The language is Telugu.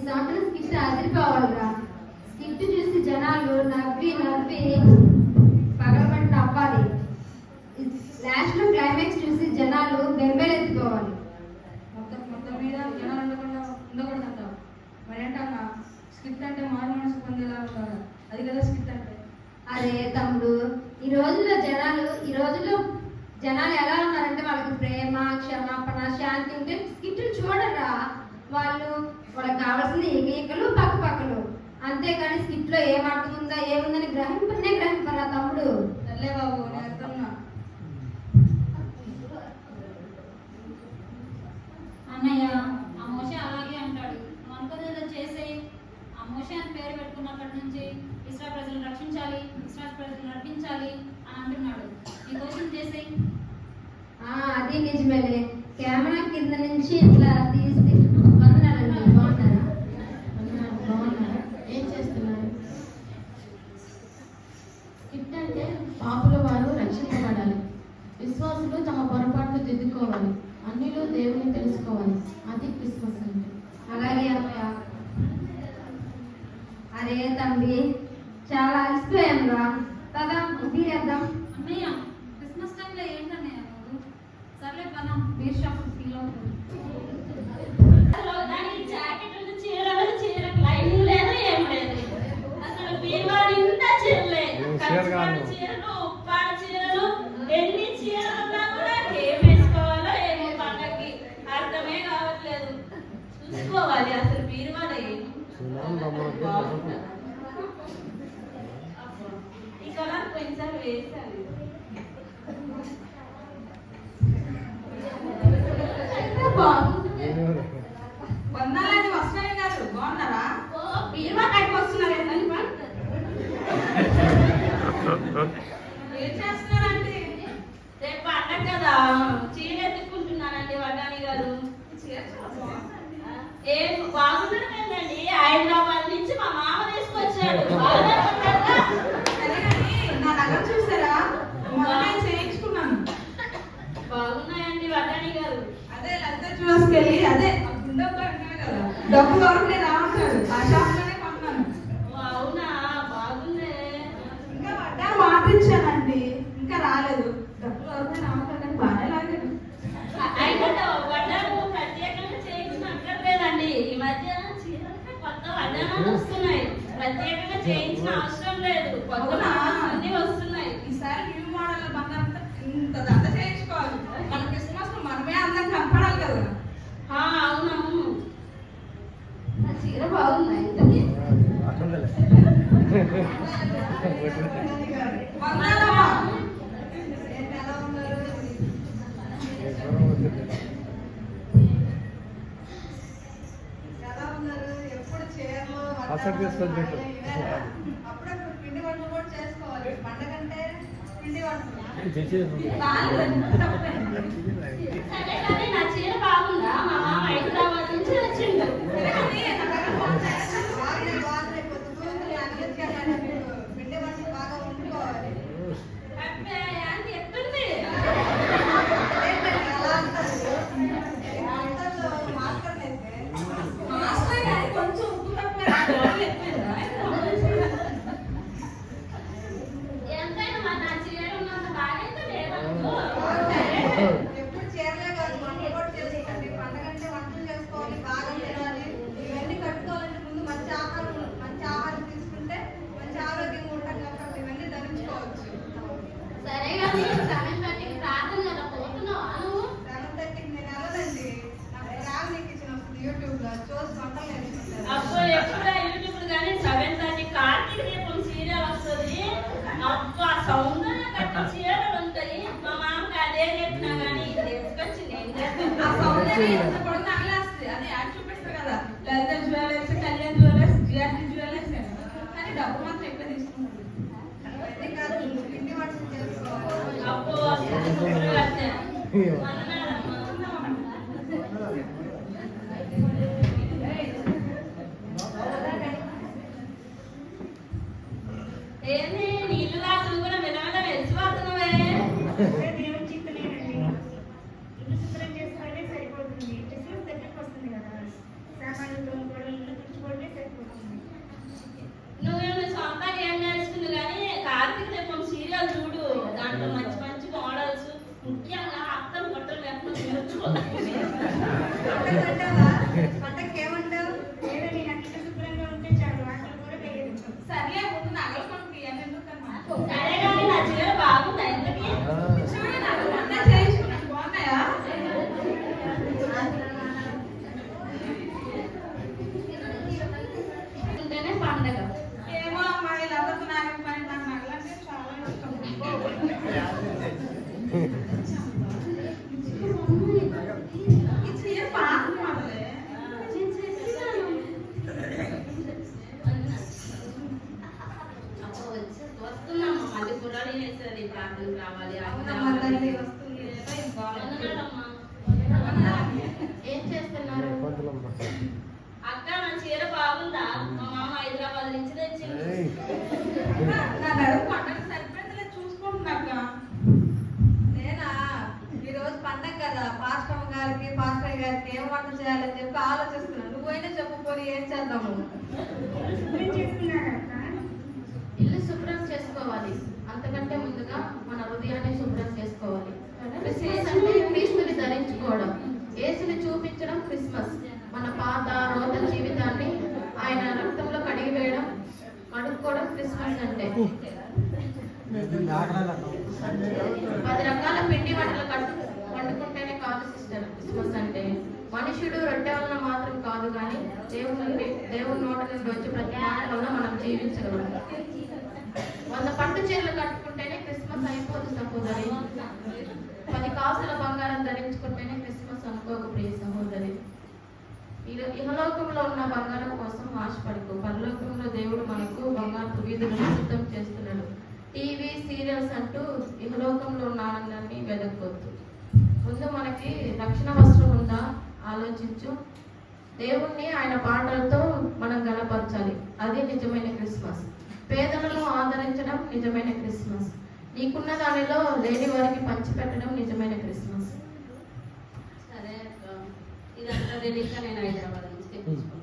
సంవత్సరం స్కిట్ అదిరిపోవాలిరా. స్కిట్ చూసి జనాలు నవ్వి నవ్వి పగలబడి నవ్వాలి. లాస్ట్ లో క్లైమాక్స్ చూసి జనాలు బెంబేలెత్తిపోవాలి. మొత్తం మీద జనాలు ఉండకూడదంటావు. మరేంటన్నా స్కిట్ అంటే మారు మనసు పొందేలా ఉండాలి, అది కదా స్కిట్ అంటే. అరే తమ్ముడు, ఈ రోజుల్లో జనాలు ఎలా ఉన్నారంటే వాళ్ళకి ప్రేమ, క్షమాపణ, శాంతి ఉంటే స్కిట్లు చూడరా. వాళ్ళకి కావాల్సింది ఏకలు పక్కలు, అంతేకాని స్కిట్ లో ఏం అర్థం ఉందా ఏముందని గ్రహింపరా తమ్ముడు. సర్లే బాబు, నేను అర్థంనా. అన్నయ్య ఆ మోష అలాగే అంటాడు. మనకదేదో చేసే ఆ మోష అని పేరు పెట్టుకున్నప్పటి నుంచి ఇస్రా ప్రజలను రక్షించాలి, ఇస్రా ప్రజలను నడిపించాలి అని అంటున్నాడు. ఈ క్వశ్చన్ చేసే అది నిజమేలే. కెమెరా కింద నుంచి ఇట్లా తీసి వందనాలండి. బాగున్నారా? ఏం చేస్తున్నారు? స్కిట్ అంటే పాపుల వారు రక్షించబడాలి, విశ్వాసులు తమ పొరపాట్లు దిద్దుకోవాలి, అన్నిలో దేవుని తెలుసుకోవాలి. అది క్రిస్మస్ అంటే. అలాగే అమ్మయ్య. అరే తండ్రి, చాలా అలసిపోయాం రా. కదా తీరేద్దాం. అన్నయ్య క్రిస్మస్ టైంలో ఏంటన్నయ్య నువ్వు? సర్లే పదం, బీర్ షాప్ ఫీల్ అవుతుంది. ఎన్ని చీరలు ఉన్నా కూడా ఏం వేసుకోవాలో ఏమో పండగకి అర్థమే కావట్లేదు. చూసుకోవాలి అసలు బీరువాలో ఈ కలర్ కొంచెం వేసాలి. వందాలని వస్తున్నాయి గారు, బాగున్నారా? బీరువా కట్టుకు వస్తున్నారు ఏంటని ఏం చేస్తున్నారండి? రేపు పండగ కదా, చీర ఎత్తుకుంటున్నానండి వడ్డాని గారు. ఏం బాగుండడం ఏంటండి, హైదరాబాద్ నుంచి మా మామ తీసుకొచ్చాడు. నా దగ్గర చూసారా? మొన్న చేయించుకున్నాను. బాగున్నాయండి వడ్డాని గారు. అదే లలిత జ్యూస్కి వెళ్ళి అదే డబ్బు దొరకలే రావట్లేదు, ఆ షాప్ లోనే కొన్నాను. అవునా, బాగుందే. ఇంకా వడ్డాను మాట ఇచ్చానండి, ఇంకా రాలేదు. డబ్బు దొరకలే రావట్లేదు, బాగానే లాగాను. అయితే వడ్డాను ప్రత్యేకంగా చేయించినట్లేదండి. ఈ మధ్య చీరలకి కొత్త వడ్డానాలు వస్తున్నాయి, ప్రత్యేకంగా చేయించిన అవసరం లేదు, కొత్త మోడల్స్ అన్ని వస్తున్నాయి. ఈసారి న్యూ మోడల్ బంగారంతో ఇంత దండ చేయించుకోవాలి. మన క్రిస్మస్ లో మనమే అందరం కనపడాలి కదా. అవునవును. నా చీర బాగుందా ఇంతకీ? వందనాలమ్మా. ఎలా ఉన్నారు? ఎప్పుడు చీరలు అప్పుడప్పుడు పిండి వంటలు కూడా చేసుకోవాలి. పండగంటే పిండి వంటలు సరే కానీ నా చీర బాగుందా? మా మామ హైదరాబాద్ నుంచి వచ్చిండు. పిండి వంటలు బాగా వండుకోవాలి. అబ్బే, యాంటీ ఎట్టుంది? కొంచెం ఉప్పు తక్కువ ఎంతైనా మా నా చీర ఉన్నంత బాగైతే లేదనుకో. ఎప్పుడు చీరలే కాదు, వంటలు కూడా చేసుకోండి. పండగంటే వంటలు చేసుకోవాలి, బాగా తినాలి. ఇవన్నీ కట్టుకోవాలంటే ముందు మంచి ఆహారం తీసుకుంటే మంచి ఆరోగ్యంగా ఉంటాం కాబట్టి ఇవన్నీ ధరించుకోవచ్చు. సరే కానీ 7:30కి ప్రార్థన కదా, పోతున్నావా నువ్వు? 7:30కి నేను వెళ్ళదండి. నాకు ట్రావెలింగ్ ఇచ్చిన వస్తుంది యూట్యూబ్ లో చూసి వంటలు నేర్చుకుంటాను. అబ్బో, ఎప్పుడా యూట్యూబ్ కానీ 7:30 కార్తీక దీపం సీరియల్ వస్తుంది. అబ్బా, సౌందర్య కట్టిన చీరలు ఉంటాయి. మా మామకి అదే చెప్పినా కానీ తీసుకొచ్చి నేను ఆ సౌందర్యం ఎంత పొడుగు నగలేస్తుంది, అది యాడ్ చూపిస్తారు కదా, Lalitha jewellers, Kalyan jewellers, GRT jewellers. కానీ డబ్బు మాత్రం ఎక్కువ తీసుకుంటారు. అవన్నీ కాదు, పిండి వంటలు చేసుకోవాలి. అబ్బో కట్టాను. ఏంది నీళ్ళు రాత్రులు కూడా మెల్లమెల్ల వెలిసిపోతున్నావే? దేవుని చిత్తమేనండి. ఇల్లు శుభ్రం చేసుకోవడమే సరిపోతుంది. క్రిస్మస్ దగ్గరికి వస్తుంది కదా, సామాన్లు తోముకోవడం, ఇల్లు ప్రార్థనకు రావాలి అది అవునమ్మా తల్లి రావాలి. వస్తుంది వందనాలమ్మా. ఏం చేస్తున్నారు? అక్క నా చీర బాగుందా? మా మామ హైదరాబాద్ నుంచి తెచ్చింది. నా నడుము పండగ సరిపోయిందిలే చూసుకుంటున్నాక. నేనా ఈరోజు పండగ కదా, పాస్టమ్మ గారికి పాస్టర్ గారికి ఏం వంట చేయాలని చెప్పి ఆలోచిస్తున్నాను. నువ్వైనా చెప్పు పోనీ ఏం చేద్దాము? ఏం చేస్తున్నారు అక్క? ఇల్లు శుభ్రం చేసుకోవాలి. అంతకంటే ముందుగా మన హృదయాన్ని శుభ్రం చేసుకోవాలి. క్రిస్మస్ అంటే క్రీస్తుని ధరించుకోవడం, యేసుని చూపించడం క్రిస్మస్. మన పాత రోత జీవితాన్ని ఆయన రక్తంలో కడిగి వేయడం, కడుక్కోవడం క్రిస్మస్ అంటే. 10 రకాల పిండి వంటలు వండుకుంటేనే కాదు సిస్టర్ క్రిస్మస్ అంటే. మనుషుడు రొట్టె వలన మాత్రం కాదు కానీ దేవుని నోట నుండి వచ్చి ప్రతి మాట వలన మనం జీవించగలం. 100 పట్టు చీరలు కట్టుకుంటేనే క్రిస్మస్ అయిపోదు సహోదరి. 10 కాసుల బంగారం ధరించుకుంటేనే క్రిస్మస్ అనుకోకు ప్రియ సహోదరి. ఇహలోకంలో ఉన్న బంగారం కోసం ఆశపడుకో. పరలోకంలో దేవుడు మనకు బంగారు వీధులను సిద్ధం చేస్తున్నాడు. టీవీ సీరియల్స్ అంటూ ఇహలోకంలో ఉన్న ఆనందాన్ని వెదక్కొద్దు. ముందు మనకి రక్షణ వస్త్రం ఉందా ఆలోచించు. దేవుణ్ణి ఆయన పాటలతో మనం గణపరచాలి. అది నిజమైన క్రిస్మస్. పేదలను ఆదరించడం నిజమైన క్రిస్మస్. నీకున్న దానిలో లేని వారికి పంచిపెట్టడం నిజమైన క్రిస్మస్. సరే అక్క, ఇదంతా తెలియక నేను హైదరాబాద్ నుంచి తెప్పించుకున్నాను.